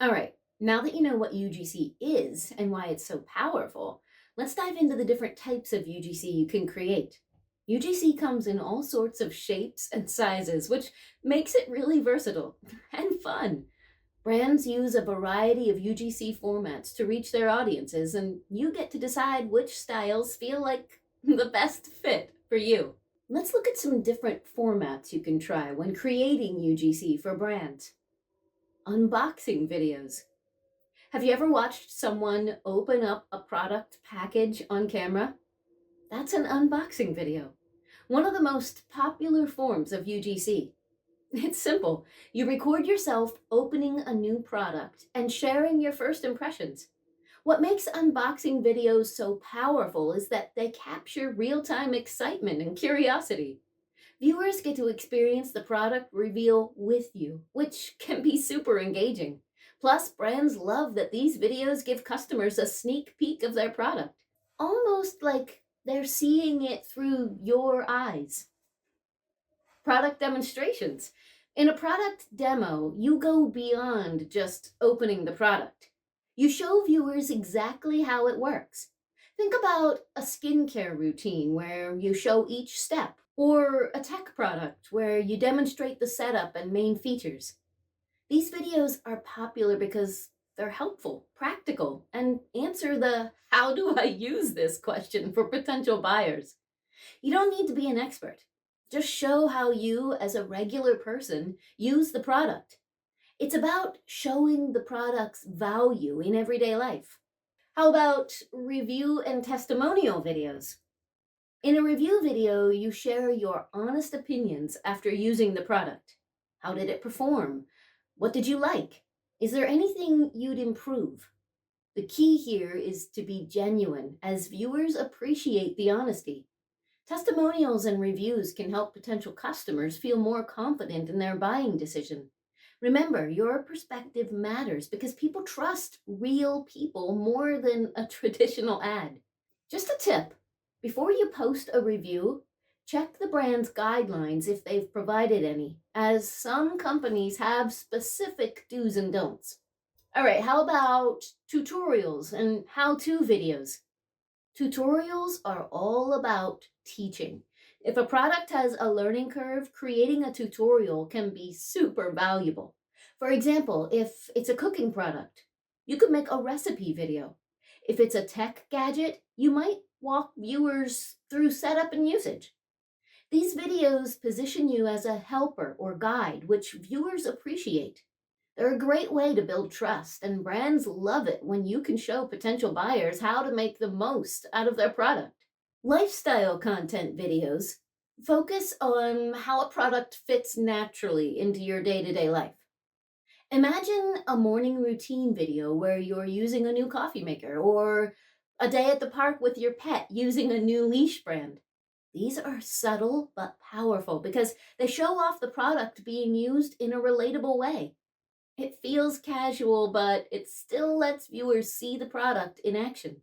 All right, now that you know what UGC is and why it's so powerful, let's dive into the different types of UGC you can create. UGC comes in all sorts of shapes and sizes, which makes it really versatile and fun. Brands use a variety of UGC formats to reach their audiences, and you get to decide which styles feel like the best fit for you. Let's look at some different formats you can try when creating UGC for brands. Unboxing videos. Have you ever watched someone open up a product package on camera? That's an unboxing video. One of the most popular forms of UGC. It's simple. You record yourself opening a new product and sharing your first impressions. What makes unboxing videos so powerful is that they capture real time excitement and curiosity. Viewers get to experience the product reveal with you, which can be super engaging. Plus, brands love that these videos give customers a sneak peek of their product, almost like they're seeing it through your eyes. Product demonstrations. In a product demo, you go beyond just opening the product. You show viewers exactly how it works. Think about a skincare routine where you show each step, or a tech product where you demonstrate the setup and main features. These videos are popular because they're helpful, practical, and answer the how do I use this question for potential buyers. You don't need to be an expert. Just show how you, as a regular person, use the product. It's about showing the product's value in everyday life. How about review and testimonial videos? In a review video, you share your honest opinions after using the product. How did it perform? What did you like? Is there anything you'd improve? The key here is to be genuine, as viewers appreciate the honesty. Testimonials and reviews can help potential customers feel more confident in their buying decision. Remember, your perspective matters because people trust real people more than a traditional ad. Just a tip, before you post a review, check the brand's guidelines if they've provided any, as some companies have specific do's and don'ts. All right, how about tutorials and how-to videos? Tutorials are all about teaching. If a product has a learning curve, creating a tutorial can be super valuable. For example, if it's a cooking product, you could make a recipe video. If it's a tech gadget, you might walk viewers through setup and usage. These videos position you as a helper or guide, which viewers appreciate. They're a great way to build trust, and brands love it when you can show potential buyers how to make the most out of their product. Lifestyle content videos focus on how a product fits naturally into your day to day life. Imagine a morning routine video where you're using a new coffee maker, or a day at the park with your pet using a new leash brand. These are subtle but powerful because they show off the product being used in a relatable way. It feels casual, but it still lets viewers see the product in action.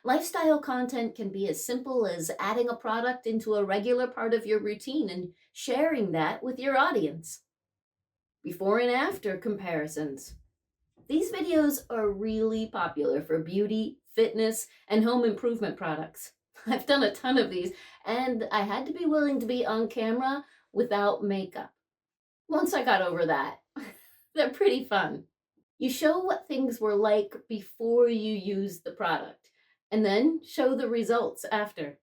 Lifestyle content can be as simple as adding a product into a regular part of your routine and sharing that with your audience. Before and after comparisons. These videos are really popular for beauty, fitness, and home improvement products. I've done a ton of these, and I had to be willing to be on camera without makeup. Once I got over that, they're pretty fun. You show what things were like before you used the product, and then show the results after.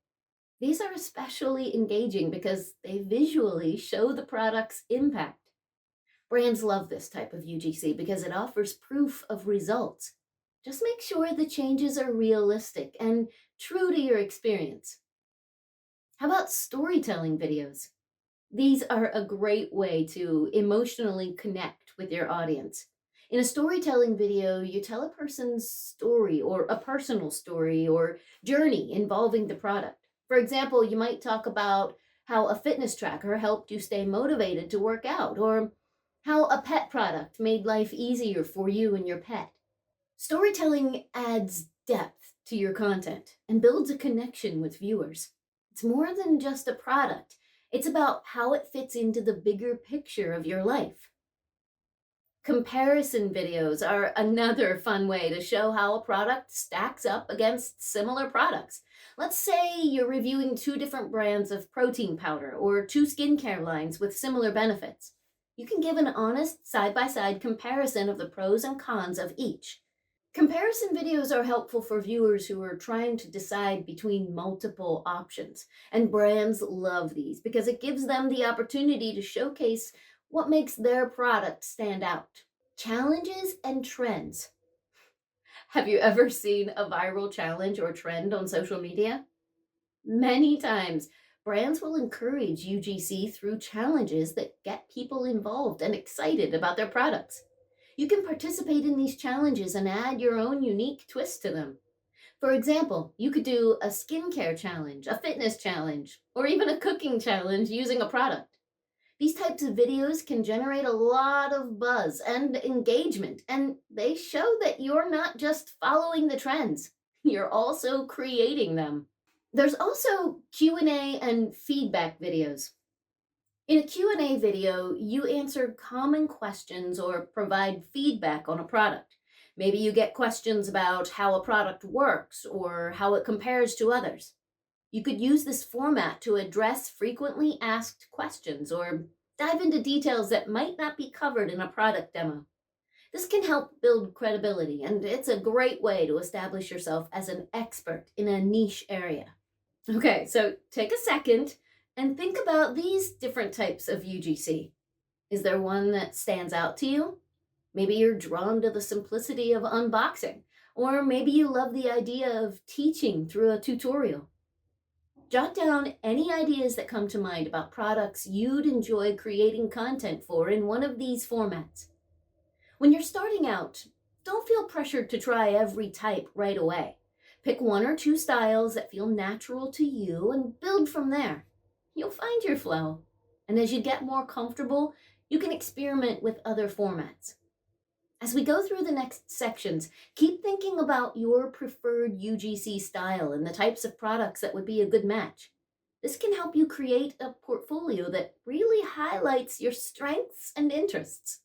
These are especially engaging because they visually show the product's impact. Brands love this type of UGC because it offers proof of results. Just make sure the changes are realistic and true to your experience. How about storytelling videos? These are a great way to emotionally connect with your audience. In a storytelling video, you tell a person's story or a personal story or journey involving the product. For example, you might talk about how a fitness tracker helped you stay motivated to work out, or how a pet product made life easier for you and your pet. Storytelling adds depth to your content and builds a connection with viewers. It's more than just a product. It's about how it fits into the bigger picture of your life. Comparison videos are another fun way to show how a product stacks up against similar products. Let's say you're reviewing two different brands of protein powder or two skincare lines with similar benefits. You can give an honest side by side comparison of the pros and cons of each. Comparison videos are helpful for viewers who are trying to decide between multiple options, and brands love these because it gives them the opportunity to showcase what makes their product stand out. Challenges and trends. Have you ever seen a viral challenge or trend on social media? Many times, brands will encourage UGC through challenges that get people involved and excited about their products. You can participate in these challenges and add your own unique twist to them. For example, you could do a skincare challenge, a fitness challenge, or even a cooking challenge using a product. These types of videos can generate a lot of buzz and engagement, and they show that you're not just following the trends, you're also creating them. There's also Q&A and feedback videos. In a Q&A video, you answer common questions or provide feedback on a product. Maybe you get questions about how a product works or how it compares to others. You could use this format to address frequently asked questions or dive into details that might not be covered in a product demo. This can help build credibility, and it's a great way to establish yourself as an expert in a niche area. Okay, so take a second and think about these different types of UGC. Is there one that stands out to you? Maybe you're drawn to the simplicity of unboxing, or maybe you love the idea of teaching through a tutorial. Jot down any ideas that come to mind about products you'd enjoy creating content for in one of these formats. When you're starting out, don't feel pressured to try every type right away. Pick one or two styles that feel natural to you and build from there. You'll find your flow. And as you get more comfortable, you can experiment with other formats. As we go through the next sections, keep thinking about your preferred UGC style and the types of products that would be a good match. This can help you create a portfolio that really highlights your strengths and interests.